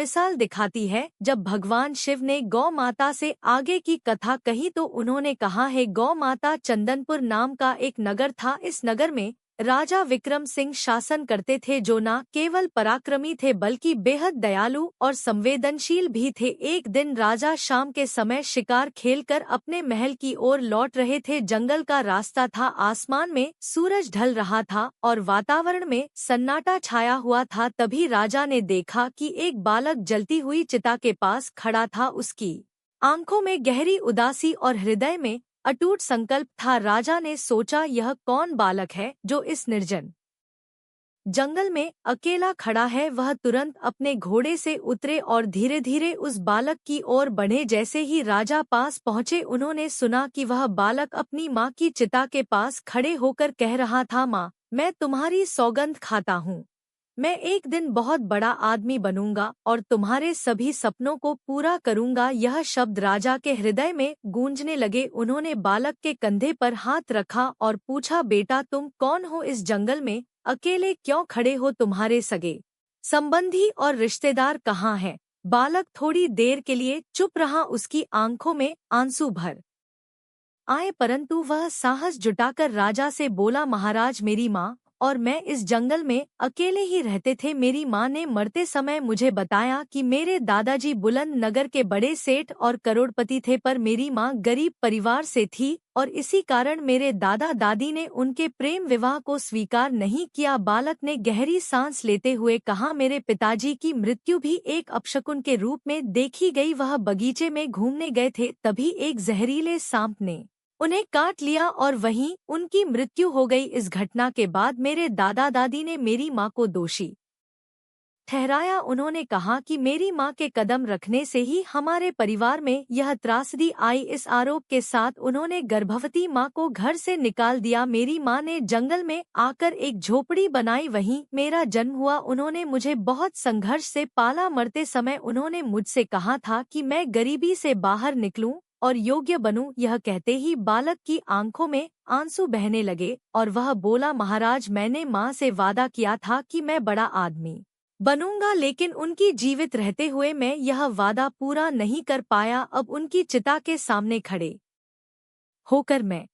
मिसाल दिखाती है। जब भगवान शिव ने गौ माता से आगे की कथा कही तो उन्होंने कहा है, गौ माता चंदनपुर नाम का एक नगर था। इस नगर में राजा विक्रम सिंह शासन करते थे, जो न केवल पराक्रमी थे बल्कि बेहद दयालु और संवेदनशील भी थे। एक दिन राजा शाम के समय शिकार खेलकर अपने महल की ओर लौट रहे थे। जंगल का रास्ता था, आसमान में सूरज ढल रहा था और वातावरण में सन्नाटा छाया हुआ था। तभी राजा ने देखा कि एक बालक जलती हुई चिता के पास खड़ा था। उसकी आंखों में गहरी उदासी और हृदय में अटूट संकल्प था। राजा ने सोचा, यह कौन बालक है जो इस निर्जन जंगल में अकेला खड़ा है। वह तुरंत अपने घोड़े से उतरे और धीरे धीरे उस बालक की ओर बढ़े। जैसे ही राजा पास पहुंचे, उन्होंने सुना कि वह बालक अपनी मां की चिता के पास खड़े होकर कह रहा था, मां, मैं तुम्हारी सौगंध खाता हूँ। मैं एक दिन बहुत बड़ा आदमी बनूंगा और तुम्हारे सभी सपनों को पूरा करूंगा। यह शब्द राजा के हृदय में गूंजने लगे। उन्होंने बालक के कंधे पर हाथ रखा और पूछा, बेटा, तुम कौन हो? इस जंगल में अकेले क्यों खड़े हो? तुम्हारे सगे संबंधी और रिश्तेदार कहाँ हैं? बालक थोड़ी देर के लिए चुप रहा। उसकी आंखों में आंसू भर आए, परंतु वह साहस जुटाकर राजा से बोला, महाराज, मेरी माँ और मैं इस जंगल में अकेले ही रहते थे। मेरी माँ ने मरते समय मुझे बताया कि मेरे दादाजी बुलंद नगर के बड़े सेठ और करोड़पति थे, पर मेरी माँ गरीब परिवार से थी और इसी कारण मेरे दादा दादी ने उनके प्रेम विवाह को स्वीकार नहीं किया। बालक ने गहरी सांस लेते हुए कहा, मेरे पिताजी की मृत्यु भी एक अपशकुन के रूप में देखी गई। वह बगीचे में घूमने गए थे, तभी एक जहरीले सांप ने उन्हें काट लिया और वहीं उनकी मृत्यु हो गई। इस घटना के बाद मेरे दादा दादी ने मेरी मां को दोषी ठहराया। उन्होंने कहा कि मेरी मां के कदम रखने से ही हमारे परिवार में यह त्रासदी आई। इस आरोप के साथ उन्होंने गर्भवती मां को घर से निकाल दिया। मेरी मां ने जंगल में आकर एक झोपड़ी बनाई, वहीं मेरा जन्म हुआ। उन्होंने मुझे बहुत संघर्ष से पाला। मरते समय उन्होंने मुझसे कहा था कि मैं गरीबी से बाहर निकलूं और योग्य बनूं। यह कहते ही बालक की आंखों में आंसू बहने लगे और वह बोला, महाराज, मैंने मां से वादा किया था कि मैं बड़ा आदमी बनूंगा, लेकिन उनकी जीवित रहते हुए मैं यह वादा पूरा नहीं कर पाया। अब उनकी चिता के सामने खड़े होकर मैं